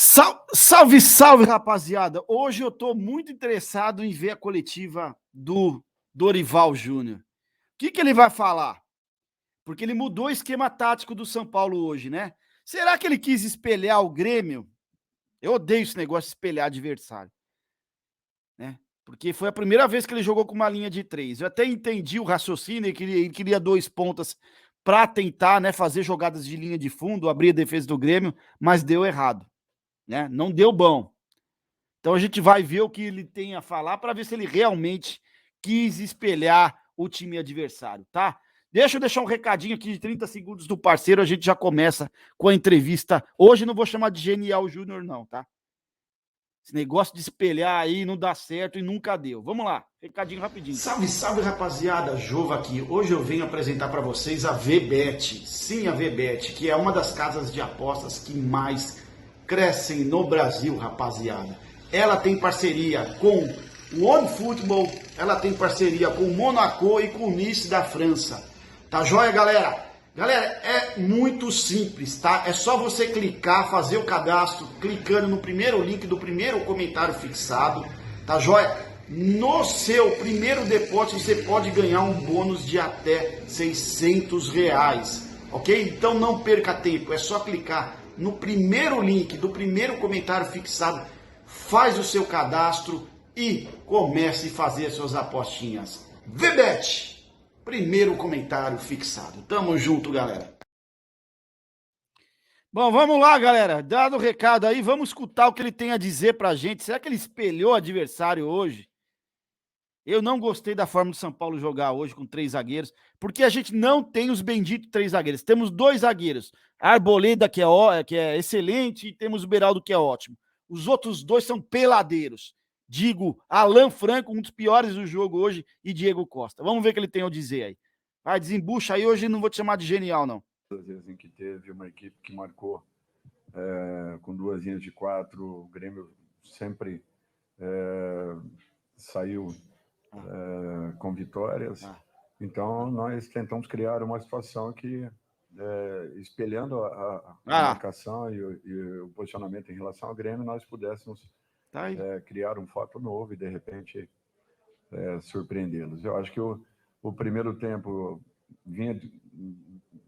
Salve, salve, rapaziada. Hoje eu tô muito interessado em ver a coletiva do Dorival Júnior. O que ele vai falar? Porque ele mudou o esquema tático do São Paulo hoje, né? Será que ele quis espelhar o Grêmio? Eu odeio esse negócio de espelhar adversário, né? Porque foi a primeira vez que ele jogou com uma linha de 3. Eu até entendi o raciocínio, ele queria 2 pontas para tentar, né, fazer jogadas de linha de fundo, abrir a defesa do Grêmio, mas deu errado, né? Não deu bom. Então a gente vai ver o que ele tem a falar para ver se ele realmente quis espelhar o time adversário, tá? Deixa eu deixar um recadinho aqui de 30 segundos do parceiro, a gente já começa com a entrevista. Hoje não vou chamar de Genial Júnior não, tá? Esse negócio de espelhar aí não dá certo e nunca deu. Vamos lá, recadinho rapidinho. Salve, salve, rapaziada, Jova aqui. Hoje eu venho apresentar para vocês a VBet. Sim, a VBet, que é uma das casas de apostas que mais crescem no Brasil, rapaziada. Ela tem parceria com o OneFootball, ela tem parceria com o Monaco e com o Nice da França. Tá joia, galera? Galera, é muito simples, tá? É só você clicar, fazer o cadastro, clicando no primeiro link do primeiro comentário fixado, tá joia? No seu primeiro depósito você pode ganhar um bônus de até R$600, ok? Então não perca tempo, é só clicar no primeiro link do primeiro comentário fixado, faz o seu cadastro e comece a fazer as suas apostinhas. VBet! Primeiro comentário fixado. Tamo junto, galera. Bom, vamos lá, galera. Dado o recado aí, vamos escutar o que ele tem a dizer pra gente. Será que ele espelhou o adversário hoje? Eu não gostei da forma do São Paulo jogar hoje com 3 zagueiros, porque a gente não tem os benditos 3 zagueiros. Temos 2 zagueiros. A Arboleda, que é excelente, e temos o Beraldo, que é ótimo. Os outros 2 são peladeiros. Digo, Alan Franco, um dos piores do jogo hoje, e Diego Costa. Vamos ver o que ele tem a dizer aí. Vai, desembucha aí, hoje não vou te chamar de genial, não. Às vezes em que teve uma equipe que marcou com 2 linhas de 4, o Grêmio sempre saiu com vitórias. Então, nós tentamos criar uma situação que, espelhando a marcação e o posicionamento em relação ao Grêmio, nós pudéssemos criar um fato novo e, de repente, surpreendê-los. Eu acho que o primeiro tempo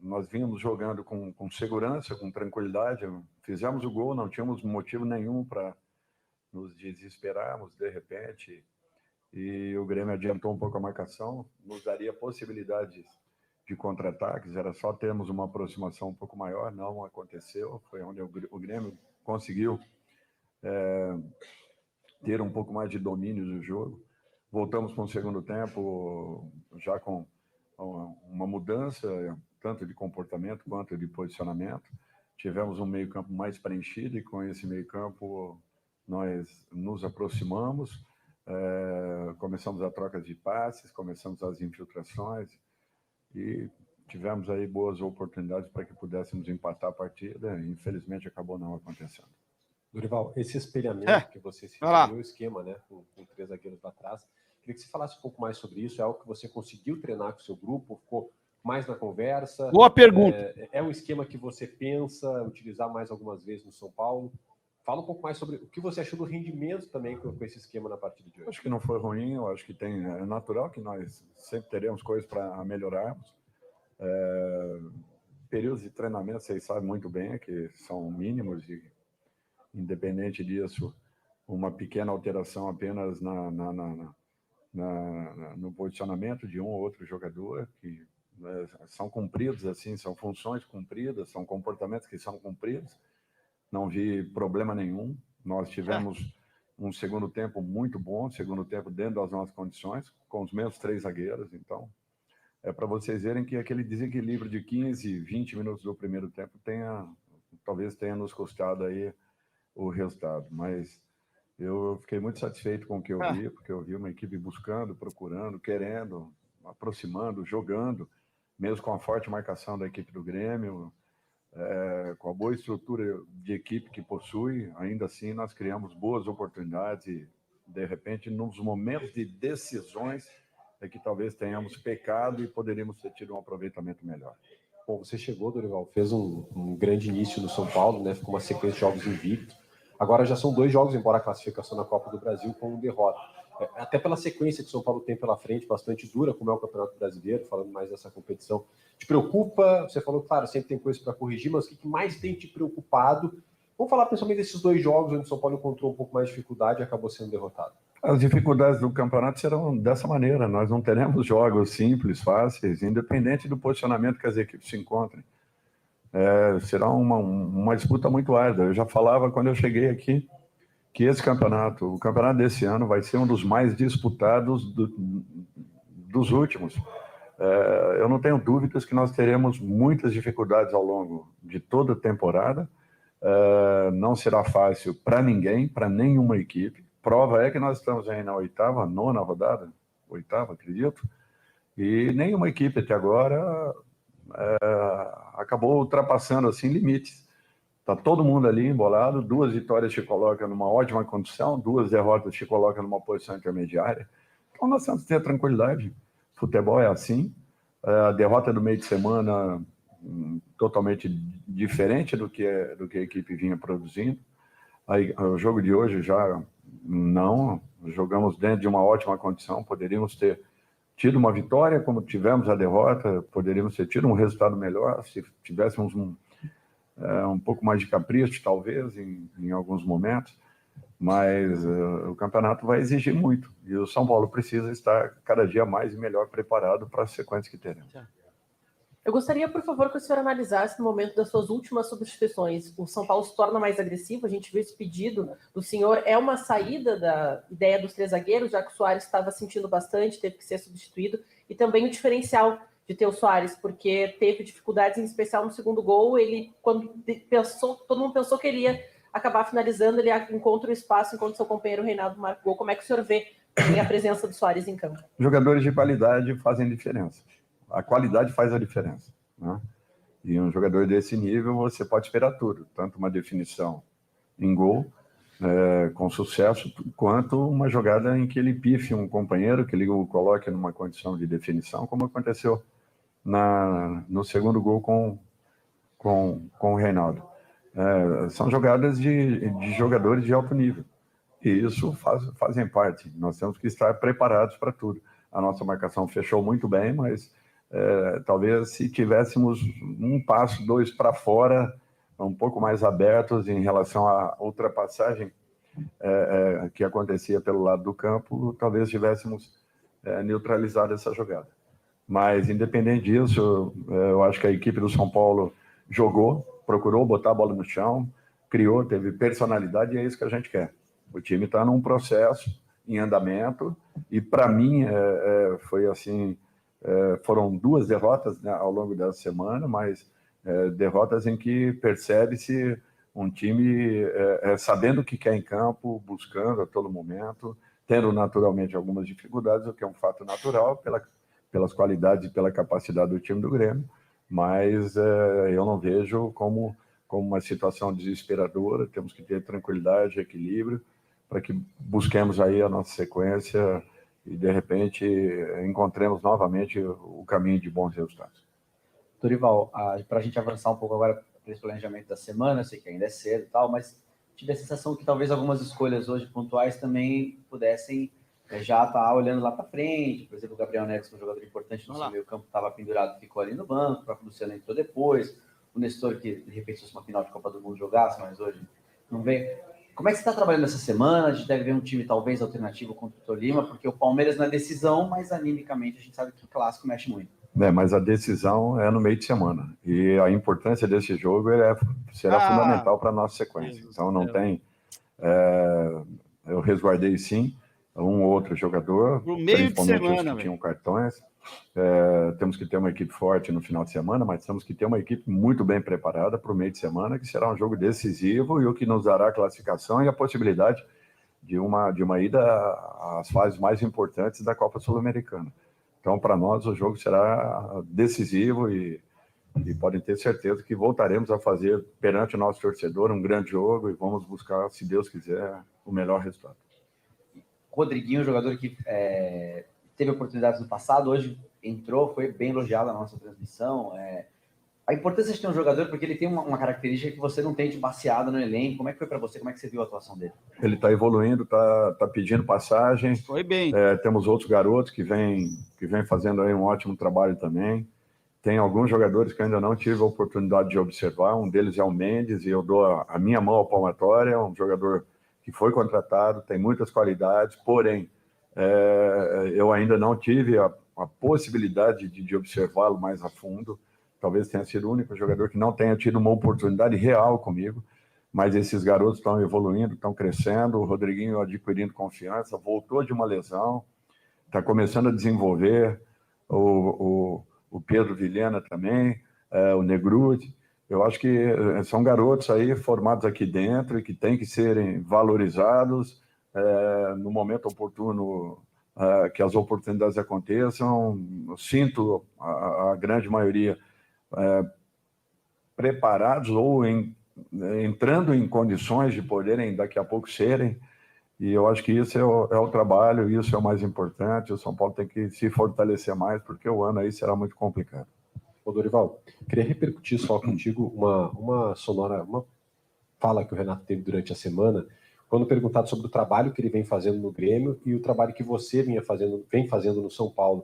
nós vínhamos jogando com segurança, com tranquilidade. Fizemos o gol, não tínhamos motivo nenhum para nos desesperarmos, de repente, e o Grêmio adiantou um pouco a marcação, nos daria possibilidades de contra-ataques, era só termos uma aproximação um pouco maior, não aconteceu, foi onde o Grêmio conseguiu ter um pouco mais de domínio do jogo. Voltamos para o segundo tempo já com uma mudança, tanto de comportamento quanto de posicionamento. Tivemos um meio-campo mais preenchido e com esse meio-campo nós nos aproximamos, começamos a troca de passes, começamos as infiltrações e tivemos aí boas oportunidades para que pudéssemos empatar a partida. Infelizmente acabou não acontecendo. Dorival, esse espelhamento que você se referiu, o esquema, né, com 3 zagueiros lá atrás, queria que você falasse um pouco mais sobre isso. É algo que você conseguiu treinar com o seu grupo? Ficou mais na conversa? Boa pergunta. É um esquema que você pensa utilizar mais algumas vezes no São Paulo? Fala um pouco mais sobre o que você achou do rendimento também com esse esquema na partida de hoje. Acho que não foi ruim, eu acho que é natural que nós sempre teremos coisas para melhorarmos. Períodos de treinamento, vocês sabem muito bem que são mínimos e, independente disso, uma pequena alteração apenas no posicionamento de um ou outro jogador, que são cumpridos, assim, são funções cumpridas, são comportamentos que são cumpridos. Não vi problema nenhum. Nós tivemos um segundo tempo muito bom, segundo tempo dentro das nossas condições, com os mesmos 3 zagueiros. Então, é para vocês verem que aquele desequilíbrio de 15, 20 minutos do primeiro tempo talvez tenha nos custado aí o resultado. Mas eu fiquei muito satisfeito com o que eu vi, porque eu vi uma equipe buscando, procurando, querendo, aproximando, jogando, mesmo com a forte marcação da equipe do Grêmio, com a boa estrutura de equipe que possui. Ainda assim nós criamos boas oportunidades e, de repente, nos momentos de decisões é que talvez tenhamos pecado e poderíamos ter tido um aproveitamento melhor. Bom, você chegou, Dorival, fez um grande início no São Paulo, né? Ficou uma sequência de jogos invictos. Agora já são 2 jogos, embora a classificação na Copa do Brasil com derrota. Até pela sequência que o São Paulo tem pela frente, bastante dura, como é o Campeonato Brasileiro, falando mais dessa competição. Te preocupa? Você falou, claro, sempre tem coisa para corrigir, mas o que mais tem te preocupado? Vamos falar principalmente desses 2 jogos, onde o São Paulo encontrou um pouco mais de dificuldade e acabou sendo derrotado. As dificuldades do campeonato serão dessa maneira. Nós não teremos jogos simples, fáceis, independente do posicionamento que as equipes se encontrem. Será uma disputa muito árdua. Eu já falava quando eu cheguei aqui que o campeonato desse ano vai ser um dos mais disputados dos últimos. Eu não tenho dúvidas que nós teremos muitas dificuldades ao longo de toda a temporada. Não será fácil para ninguém, para nenhuma equipe. Prova é que nós estamos aí na 8ª, 9ª rodada, 8ª, acredito, e nenhuma equipe até agora acabou ultrapassando assim limites. Está todo mundo ali embolado, 2 vitórias te colocam numa ótima condição, 2 derrotas te colocam numa posição intermediária. Então nós temos que ter tranquilidade. Futebol é assim. A derrota do meio de semana totalmente diferente do que a equipe vinha produzindo. Aí, o jogo de hoje já não, jogamos dentro de uma ótima condição, poderíamos ter tido uma vitória, como tivemos a derrota, poderíamos ter tido um resultado melhor, se tivéssemos um pouco mais de capricho, talvez, em alguns momentos, mas o campeonato vai exigir muito, e o São Paulo precisa estar cada dia mais e melhor preparado para as sequências que teremos. Eu gostaria, por favor, que o senhor analisasse no momento das suas últimas substituições. O São Paulo se torna mais agressivo, a gente viu esse pedido do senhor. É uma saída da ideia dos 3 zagueiros, já que o Soares estava sentindo bastante, teve que ser substituído, e também o diferencial de ter o Soares, porque teve dificuldades, em especial no segundo gol. Ele, quando pensou, todo mundo pensou que ele ia acabar finalizando, ele encontra o espaço enquanto seu companheiro Reinaldo marca o gol. Como é que o senhor vê a presença do Soares em campo? Jogadores de qualidade fazem diferença. A qualidade faz a diferença, né? E um jogador desse nível, você pode esperar tudo, tanto uma definição em gol, com sucesso, quanto uma jogada em que ele pife um companheiro, que ele o coloque numa condição de definição, como aconteceu no segundo gol com o Reinaldo. São jogadas de jogadores de alto nível, e isso fazem parte. Nós temos que estar preparados para tudo. A nossa marcação fechou muito bem, mas talvez se tivéssemos um passo, 2 para fora, um pouco mais abertos em relação à ultrapassagem que acontecia pelo lado do campo, talvez tivéssemos neutralizado essa jogada. Mas, independente disso, eu acho que a equipe do São Paulo jogou, procurou botar a bola no chão, criou, teve personalidade, e é isso que a gente quer. O time está num processo em andamento, e para mim foi assim... foram 2 derrotas, né, ao longo da semana, mas derrotas em que percebe-se um time sabendo o que quer em campo, buscando a todo momento, tendo naturalmente algumas dificuldades, o que é um fato natural pelas qualidades e pela capacidade do time do Grêmio, mas eu não vejo como uma situação desesperadora. Temos que ter tranquilidade, equilíbrio, para que busquemos aí a nossa sequência e, de repente, encontremos novamente o caminho de bons resultados. Dorival, para a gente avançar um pouco agora para esse planejamento da semana, eu sei que ainda é cedo e tal, mas tive a sensação que talvez algumas escolhas hoje pontuais também pudessem já estar olhando lá para frente. Por exemplo, o Gabriel Neves, que é um jogador importante no seu meio campo, estava pendurado, ficou ali no banco, o próprio Luciano entrou depois, o Nestor, que de repente fosse uma final de Copa do Mundo jogasse, mas hoje não veio. Como é que você está trabalhando essa semana? A gente deve ver um time talvez alternativo contra o Tolima, porque o Palmeiras não é decisão, mas animicamente a gente sabe que o clássico mexe muito. Mas a decisão é no meio de semana, e a importância desse jogo será fundamental para a nossa sequência. Então não tem... eu resguardei sim um ou outro jogador, principalmente os que tinham cartões. Temos que ter uma equipe forte no final de semana, mas temos que ter uma equipe muito bem preparada para o meio de semana, que será um jogo decisivo e o que nos dará a classificação e a possibilidade de uma ida às fases mais importantes da Copa Sul-Americana. Então, para nós, o jogo será decisivo e podem ter certeza que voltaremos a fazer perante o nosso torcedor um grande jogo e vamos buscar, se Deus quiser, o melhor resultado. Rodriguinho, jogador que teve oportunidades no passado, hoje entrou, foi bem elogiado na nossa transmissão. A importância de ter um jogador, porque ele tem uma característica que você não tem de baseada no elenco. Como é que foi para você? Como é que você viu a atuação dele? Ele está evoluindo, está pedindo passagem. Foi bem. Temos outros garotos que vêm fazendo aí um ótimo trabalho também. Tem alguns jogadores que ainda não tive a oportunidade de observar. Um deles é o Mendes, e eu dou a minha mão à palmatória. É um jogador que foi contratado, tem muitas qualidades, porém, eu ainda não tive a possibilidade de observá-lo mais a fundo. Talvez tenha sido o único jogador que não tenha tido uma oportunidade real comigo, mas esses garotos estão evoluindo, estão crescendo. O Rodriguinho adquirindo confiança, voltou de uma lesão, está começando a desenvolver. O Pedro Vilhena também, o Negrude. Eu acho que são garotos aí formados aqui dentro e que têm que serem valorizados no momento oportuno, que as oportunidades aconteçam. Eu sinto a grande maioria preparados ou entrando em condições de poderem daqui a pouco serem, e eu acho que isso é o trabalho, isso é o mais importante. O São Paulo tem que se fortalecer mais, porque o ano aí será muito complicado. Ô, Dorival, queria repercutir só contigo uma fala que o Renato teve durante a semana, quando perguntado sobre o trabalho que ele vem fazendo no Grêmio e o trabalho que você vem fazendo no São Paulo.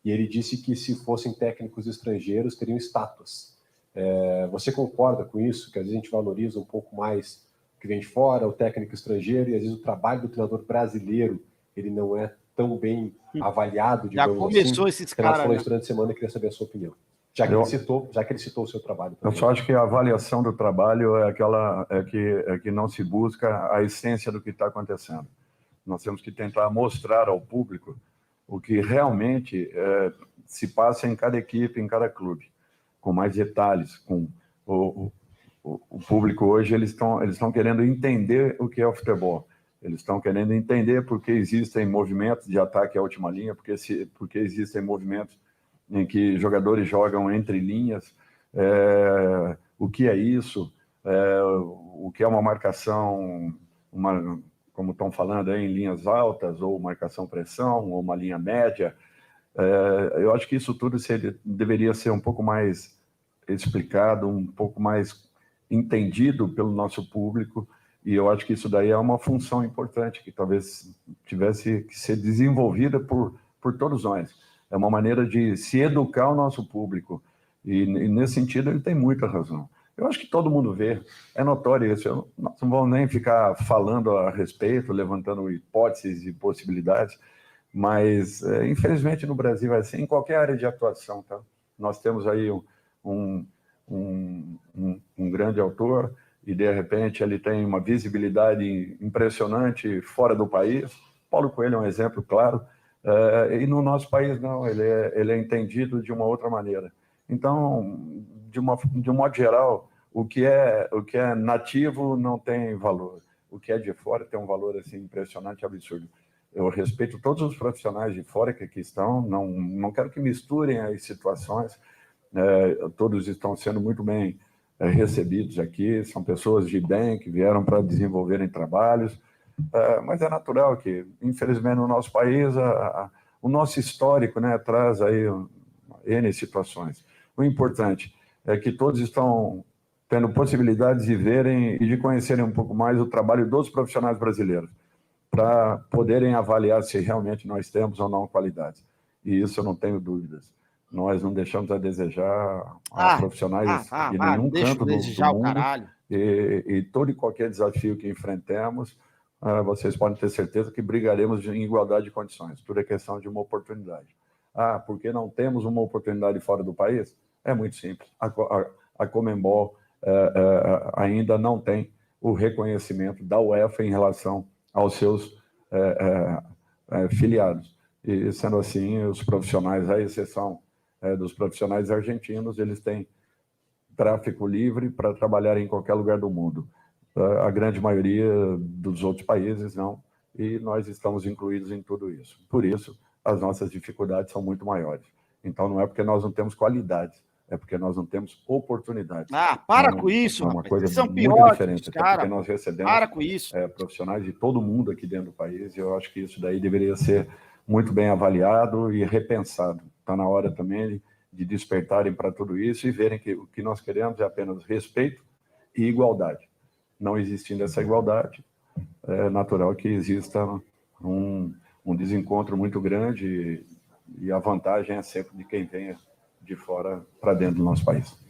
E ele disse que se fossem técnicos estrangeiros, teriam estátuas. Você concorda com isso? Que às vezes a gente valoriza um pouco mais o que vem de fora, o técnico estrangeiro, e às vezes o trabalho do treinador brasileiro ele não é tão bem avaliado, digamos assim. Já começou esses caras. Falou isso durante a semana, eu queria saber a sua opinião. Já que ele citou o seu trabalho. Eu só acho que a avaliação do trabalho é aquela que não se busca a essência do que está acontecendo. Nós temos que tentar mostrar ao público o que realmente se passa em cada equipe, em cada clube, com mais detalhes. Com o público hoje, eles estão querendo entender o que é o futebol. Eles estão querendo entender por que existem movimentos de ataque à última linha, porque existem movimentos em que jogadores jogam entre linhas, o que é isso, o que é uma marcação, como estão falando aí, em linhas altas, ou marcação-pressão, ou uma linha média. Eu acho que isso tudo deveria ser um pouco mais explicado, um pouco mais entendido pelo nosso público, e eu acho que isso daí é uma função importante, que talvez tivesse que ser desenvolvida por todos nós. É uma maneira de se educar o nosso público, e nesse sentido ele tem muita razão. Eu acho que todo mundo vê, é notório isso. Nós não vamos nem ficar falando a respeito, levantando hipóteses e possibilidades, mas infelizmente no Brasil é assim, em qualquer área de atuação. Tá? Nós temos aí um grande autor, e de repente ele tem uma visibilidade impressionante fora do país. Paulo Coelho é um exemplo claro. E no nosso país não, ele é entendido de uma outra maneira. Então, de um modo geral, o que é nativo não tem valor. O que é de fora tem um valor assim impressionante, absurdo. Eu respeito todos os profissionais de fora que aqui estão, não quero que misturem as situações. Todos estão sendo muito bem recebidos aqui, são pessoas de bem que vieram para desenvolverem trabalhos. Mas é natural que, infelizmente, no nosso país, o nosso histórico, né, traz aí N situações. O importante é que todos estão tendo possibilidades de verem e de conhecerem um pouco mais o trabalho dos profissionais brasileiros, para poderem avaliar se realmente nós temos ou não qualidades. E isso eu não tenho dúvidas. Nós não deixamos a desejar a profissionais de nenhum canto do mundo. E todo e qualquer desafio que enfrentemos, vocês podem ter certeza que brigaremos em igualdade de condições. Tudo é questão de uma oportunidade. Porque não temos uma oportunidade fora do país? É muito simples. A Conmebol ainda não tem o reconhecimento da UEFA em relação aos seus filiados. E, sendo assim, os profissionais, à exceção dos profissionais argentinos, eles têm tráfego livre para trabalhar em qualquer lugar do mundo. A grande maioria dos outros países não, e nós estamos incluídos em tudo isso. Por isso, as nossas dificuldades são muito maiores. Então, não é porque nós não temos qualidades, é porque nós não temos oportunidades. Para com isso, é uma coisa são muito piores, diferente, cara. porque nós recebemos profissionais de todo mundo aqui dentro do país, e eu acho que isso daí deveria ser muito bem avaliado e repensado. Está na hora também despertarem para tudo isso e verem que o que nós queremos é apenas respeito e igualdade. Não existindo essa igualdade, é natural que exista um desencontro muito grande e a vantagem é sempre de quem venha de fora para dentro do nosso país.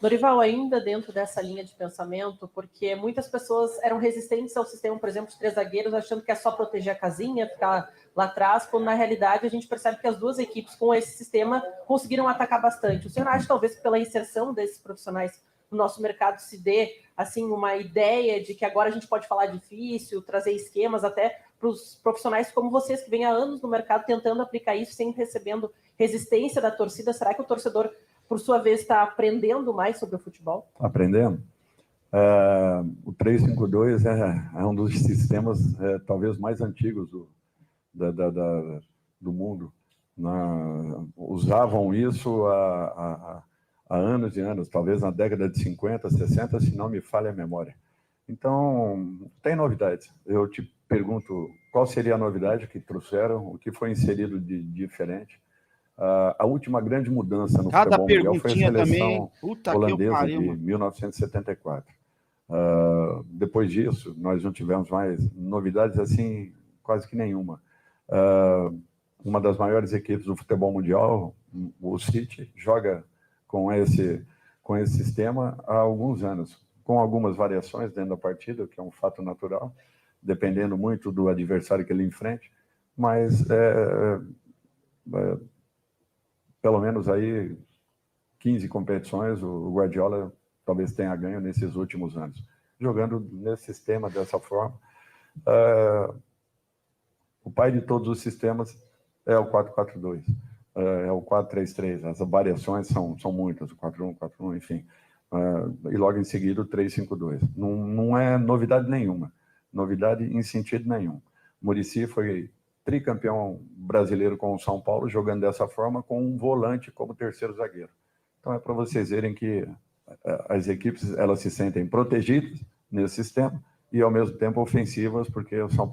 Dorival, ainda dentro dessa linha de pensamento, porque muitas pessoas eram resistentes ao sistema, por exemplo, de 3 zagueiros, achando que é só proteger a casinha, ficar lá atrás, quando na realidade a gente percebe que as duas equipes com esse sistema conseguiram atacar bastante. O senhor acha, talvez, que pela inserção desses profissionais no nosso mercado se dê assim, uma ideia de que agora a gente pode falar difícil, trazer esquemas até para os profissionais como vocês, que vêm há anos no mercado tentando aplicar isso, sempre recebendo resistência da torcida? Será que o torcedor, por sua vez, está aprendendo mais sobre o futebol? Aprendendo. O 3-5-2 é um dos sistemas talvez mais antigos do mundo. Usavam isso há anos e anos, talvez na década de 50, 60, se não me falha a memória. Então, tem novidades. Eu te pergunto, qual seria a novidade que trouxeram, o que foi inserido de diferente? A última grande mudança no futebol mundial foi a seleção holandesa de 1974. Depois disso, nós não tivemos mais novidades assim, quase que nenhuma. Uma das maiores equipes do futebol mundial, o City, joga com esse sistema há alguns anos, com algumas variações dentro da partida, que é um fato natural, dependendo muito do adversário que ele enfrente, mas pelo menos aí 15 competições o Guardiola talvez tenha ganho nesses últimos anos, jogando nesse sistema dessa forma. O pai de todos os sistemas é o 4-4-2, é o 4-3-3, as variações são muitas, o 4-1, 4-1, enfim, e logo em seguida o 3-5-2. Não é novidade nenhuma, novidade em sentido nenhum. Muricy foi tricampeão brasileiro com o São Paulo, jogando dessa forma, com um volante como terceiro zagueiro. Então é para vocês verem que as equipes elas se sentem protegidas nesse sistema e ao mesmo tempo ofensivas, porque o São Paulo